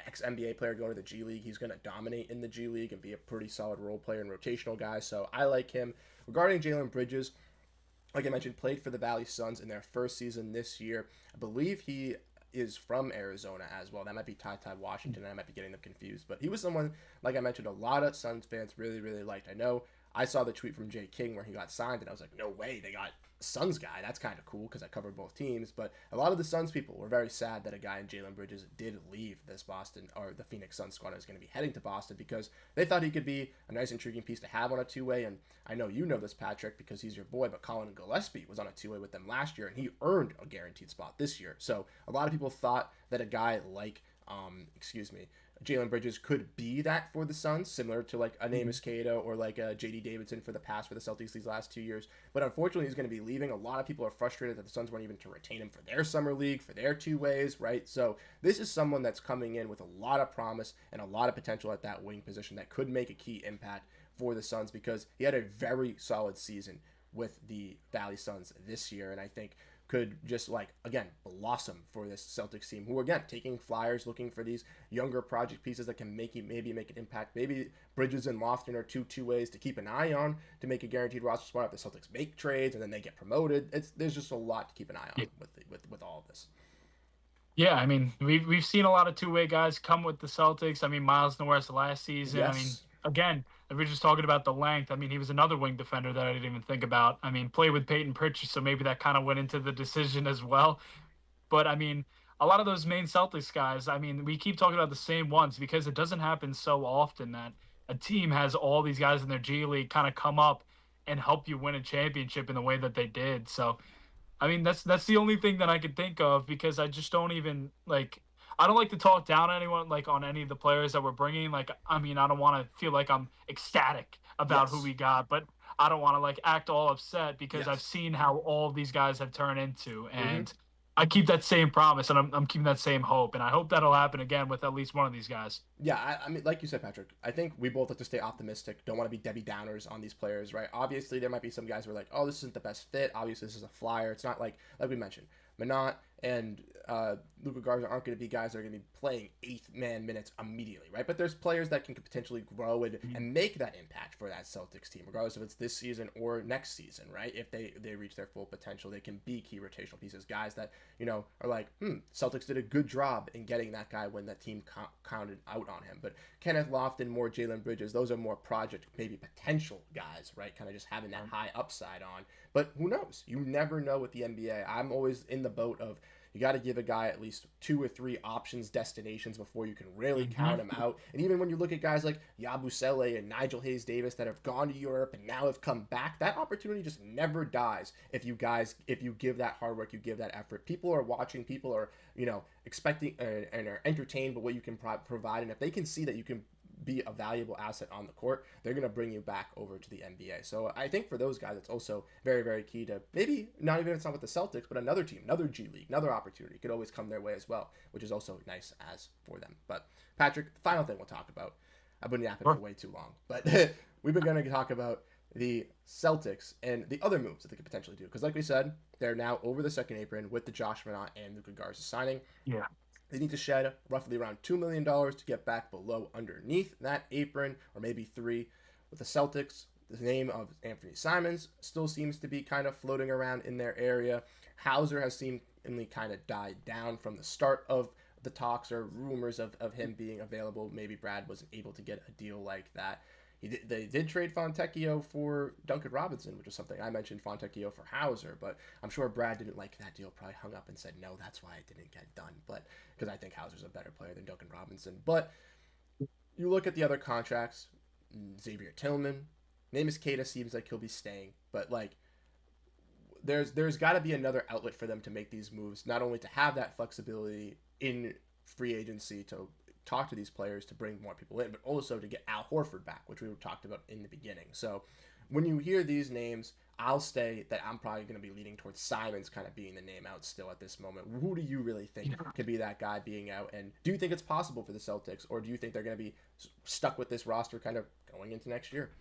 ex-NBA player going to the G League, he's going to dominate in the G League and be a pretty solid role player and rotational guy. So I like him. Regarding Jalen Bridges, like I mentioned, played for the Valley Suns in their first season this year. I believe he is from Arizona as well. That might be Ty Washington, and I might be getting them confused. But he was someone, like I mentioned, a lot of Suns fans really, really liked. I know I saw the tweet from Jay King where he got signed, and I was like, no way, they got Suns guy. That's kind of cool because I covered both teams. But a lot of the Suns people were very sad that a guy in Jalen Bridges did leave this Boston, or the Phoenix Suns squad is going to be heading to Boston, because they thought he could be a nice, intriguing piece to have on a two-way. And I know you know this, Patrick, because he's your boy, but Colin Gillespie was on a two-way with them last year, and he earned a guaranteed spot this year. So a lot of people thought that a guy like, Jalen Bridges could be that for the Suns, similar to like a Neemias Queta or like a JD Davidson for the past for the Celtics these last 2 years. But unfortunately, he's going to be leaving. A lot of people are frustrated that the Suns weren't even to retain him for their summer league, for their two ways, right? So this is someone that's coming in with a lot of promise and a lot of potential at that wing position that could make a key impact for the Suns, because he had a very solid season with the Valley Suns this year, and I think could just, like, again, blossom for this Celtics team, who are, again, taking flyers, looking for these younger project pieces that can maybe make an impact. Maybe Bridges and Lofton are two ways to keep an eye on to make a guaranteed roster spot if the Celtics make trades and then they get promoted. There's just a lot to keep an eye on with all of this. Yeah, I mean, we've seen a lot of two-way guys come with the Celtics. I mean, Miles Norris last season. Yes. I mean, again, if we're just talking about the length, I mean, he was another wing defender that I didn't even think about. I mean, played with Peyton Pritchard, so maybe that kind of went into the decision as well. But, I mean, a lot of those main Celtics guys, I mean, we keep talking about the same ones because it doesn't happen so often that a team has all these guys in their G League kind of come up and help you win a championship in the way that they did. So I mean, that's the only thing that I could think of, because I just don't even like. I don't like to talk down anyone like on any of the players that we're bringing. Like, I mean, I don't want to feel like I'm ecstatic about who Yes. we got, but I don't want to like act all upset because I've Yes. seen how all of these guys have turned into, Hmm. and I keep that same promise, and I'm keeping that same hope, and I hope that'll happen again with at least one of these guys. Yeah, I mean, like you said, Patrick, I think we both have to stay optimistic. Don't want to be Debbie Downers on these players, right? Obviously, there might be some guys who are like, oh, this isn't the best fit. Obviously, this is a flyer. It's not like we mentioned, Minott and Luca Garza aren't going to be guys that are going to be playing eighth man minutes immediately, right? But there's players that can potentially grow and make that impact for that Celtics team, regardless if it's this season or next season, right? If they reach their full potential, they can be key rotational pieces, guys that, are like, Celtics did a good job in getting that guy when that team counted out on him. But Kenneth Lofton, more Jalen Bridges, those are more project, maybe potential guys, right? Kind of just having that high upside on. But who knows? You never know with the NBA. I'm always in the boat of, you got to give a guy at least 2 or 3 options, destinations before you can really count him out. And even when you look at guys like Yabusele and Nigel Hayes-Davis that have gone to Europe and now have come back, that opportunity just never dies if you give that hard work, you give that effort. People are watching, people are, expecting and are entertained by what you can provide. And if they can see that you can be a valuable asset on the court, they're going to bring you back over to the NBA. So I think for those guys, it's also very, very key to maybe not even, it's not with the Celtics, but another team, another G League, another opportunity could always come their way as well, which is also nice as for them. But Patrick, the final thing we'll talk about, I've been yapping for way too long, but we've been going to talk about the Celtics and the other moves that they could potentially do. Because like we said, they're now over the second apron with the Josh Minott and Luca Garza signing. Yeah. They need to shed roughly around $2 million to get back below underneath that apron, or maybe 3. With the Celtics, the name of Anthony Simons still seems to be kind of floating around in their area. Hauser has seemingly kind of died down from the start of the talks or rumors of him being available. Maybe Brad wasn't able to get a deal like that. They did trade Fontecchio for Duncan Robinson, which was something I mentioned, Fontecchio for Hauser, but I'm sure Brad didn't like that deal, probably hung up and said, no, that's why it didn't get done, but because I think Hauser's a better player than Duncan Robinson. But you look at the other contracts, Xavier Tillman, Neemias Queta seems like he'll be staying, but like there's got to be another outlet for them to make these moves, not only to have that flexibility in free agency to talk to these players to bring more people in, but also to get Al Horford back, which we talked about in the beginning. So when you hear these names, I'll say that I'm probably going to be leaning towards Simons kind of being the name out still at this moment. Who do you really think could be that guy being out? And do you think it's possible for the Celtics, or do you think they're going to be stuck with this roster kind of going into next year?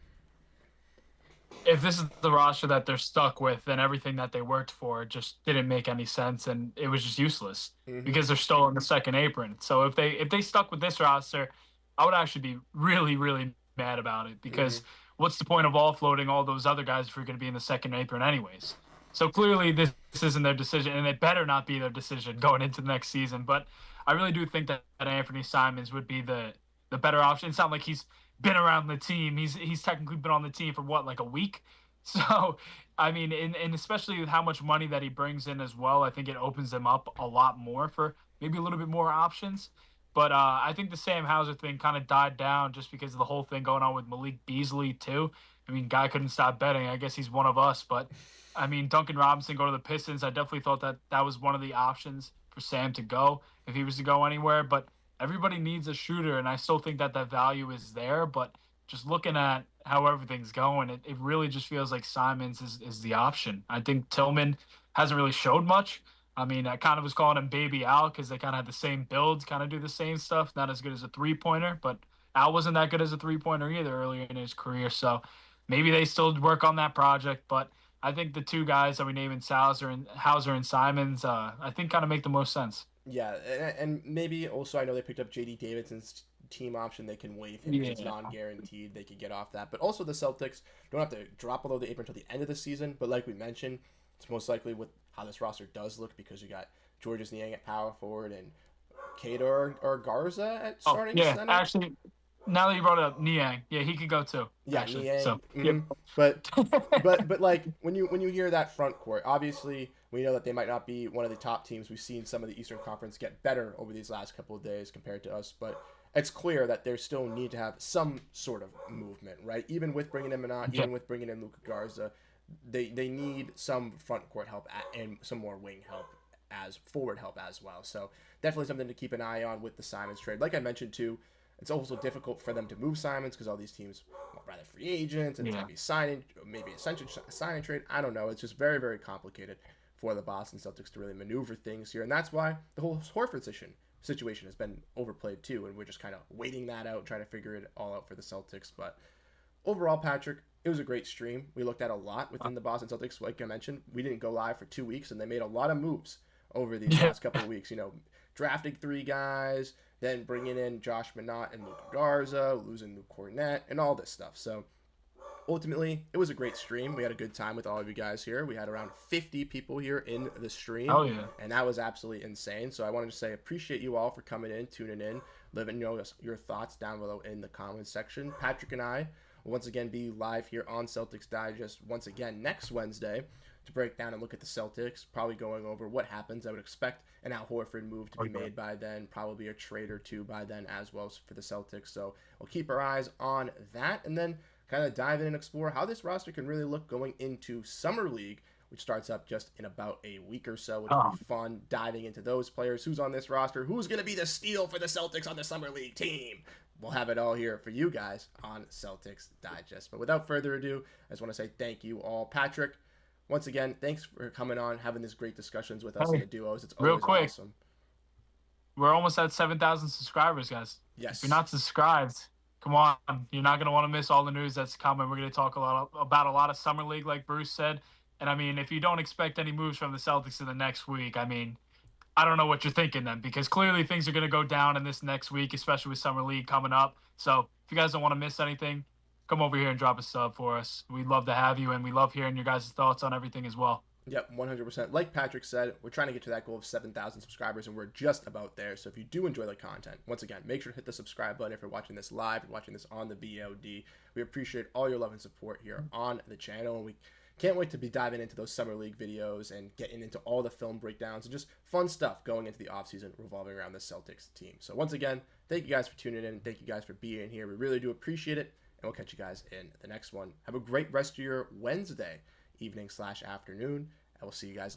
If this is the roster that they're stuck with, then everything that they worked for just didn't make any sense, and it was just useless because they're still on the second apron. So if they stuck with this roster, I would actually be really, really mad about it, because what's the point of offloading all those other guys if you're going to be in the second apron anyways? So clearly this isn't their decision, and it better not be their decision going into the next season. But I really do think that Anthony Simons would be the better option. It's not like he's been around the team. He's technically been on the team for what, like a week? So, I mean, and especially with how much money that he brings in as well, I think it opens them up a lot more for maybe a little bit more options. But I think the Sam Hauser thing kind of died down just because of the whole thing going on with Malik Beasley too. I mean, guy couldn't stop betting. I guess he's one of us. But, I mean, Duncan Robinson go to the Pistons. I definitely thought that was one of the options for Sam to go if he was to go anywhere. But everybody needs a shooter, and I still think that value is there. But just looking at how everything's going, it really just feels like Simons is the option. I think Tillman hasn't really showed much. I mean, I kind of was calling him Baby Al because they kind of have the same builds, kind of do the same stuff. Not as good as a three-pointer, but Al wasn't that good as a three-pointer either earlier in his career. So maybe they still work on that project. But I think the two guys that we named, Hauser and Simons, I think kind of make the most sense. Yeah, and maybe also I know they picked up J.D. Davidson's team option. They can waive him because it's non-guaranteed. They could get off that. But also the Celtics don't have to drop below the apron until the end of the season. But like we mentioned, it's most likely with how this roster does look, because you got Georges Niang at power forward and Queta or Garza at starting center. Actually, now that you brought it up, Niang, he could go too. Yeah, actually. Niang. So, But like when you hear that front court, obviously we know that they might not be one of the top teams. We've seen some of the Eastern Conference get better over these last couple of days compared to us, but it's clear that they still need to have some sort of movement, right? Even with bringing in Minott, even with bringing in Luca Garza, they need some front court help and some more wing help as forward help as well. So definitely something to keep an eye on with the Simons trade. Like I mentioned too, it's also difficult for them to move Simons because all these teams want rather free agents and it's going to be signing, maybe a signing trade. I don't know. It's just very, very complicated for the Boston Celtics to really maneuver things here. And that's why the whole Horford situation has been overplayed too. And we're just kind of waiting that out, trying to figure it all out for the Celtics. But overall, Patrick, it was a great stream. We looked at a lot within the Boston Celtics. Like I mentioned, we didn't go live for 2 weeks and they made a lot of moves over these last couple of weeks. You know, drafting 3 guys, then bringing in Josh Minott and Luca Garza, losing Luke Kornet, and all this stuff. So ultimately, it was a great stream. We had a good time with all of you guys here. We had around 50 people here in the stream. Oh, yeah. And that was absolutely insane. So I wanted to say appreciate you all for coming in, tuning in, living your thoughts down below in the comments section. Patrick and I will once again be live here on Celtics Digest once again next Wednesday to break down and look at the Celtics, probably going over what happens. I would expect an Al Horford move to be made by then, probably a trade or two by then as well for the Celtics. So we'll keep our eyes on that and then kind of dive in and explore how this roster can really look going into Summer League, which starts up just in about a week or so, which will be fun, diving into those players, who's on this roster, who's going to be the steal for the Celtics on the Summer League team. We'll have it all here for you guys on Celtics Digest. But without further ado, I just want to say thank you all. Patrick, once again, thanks for coming on, having these great discussions with us in the duos. It's always awesome. We're almost at 7,000 subscribers, guys. Yes. If you're not subscribed, come on. You're not going to want to miss all the news that's coming. We're going to talk about a lot of Summer League, like Bruce said. And, I mean, if you don't expect any moves from the Celtics in the next week, I mean, I don't know what you're thinking then, because clearly things are going to go down in this next week, especially with Summer League coming up. So if you guys don't want to miss anything, come over here and drop a sub for us. We'd love to have you, and we love hearing your guys' thoughts on everything as well. Yep, 100%. Like Patrick said, we're trying to get to that goal of 7,000 subscribers, and we're just about there. So if you do enjoy the content, once again, make sure to hit the subscribe button if you're watching this live and watching this on the VOD. We appreciate all your love and support here on the channel, and we can't wait to be diving into those Summer League videos and getting into all the film breakdowns and just fun stuff going into the offseason revolving around the Celtics team. So once again, thank you guys for tuning in. Thank you guys for being here. We really do appreciate it, and we'll catch you guys in the next one. Have a great rest of your Wednesday evening/afternoon, and we'll see you guys later.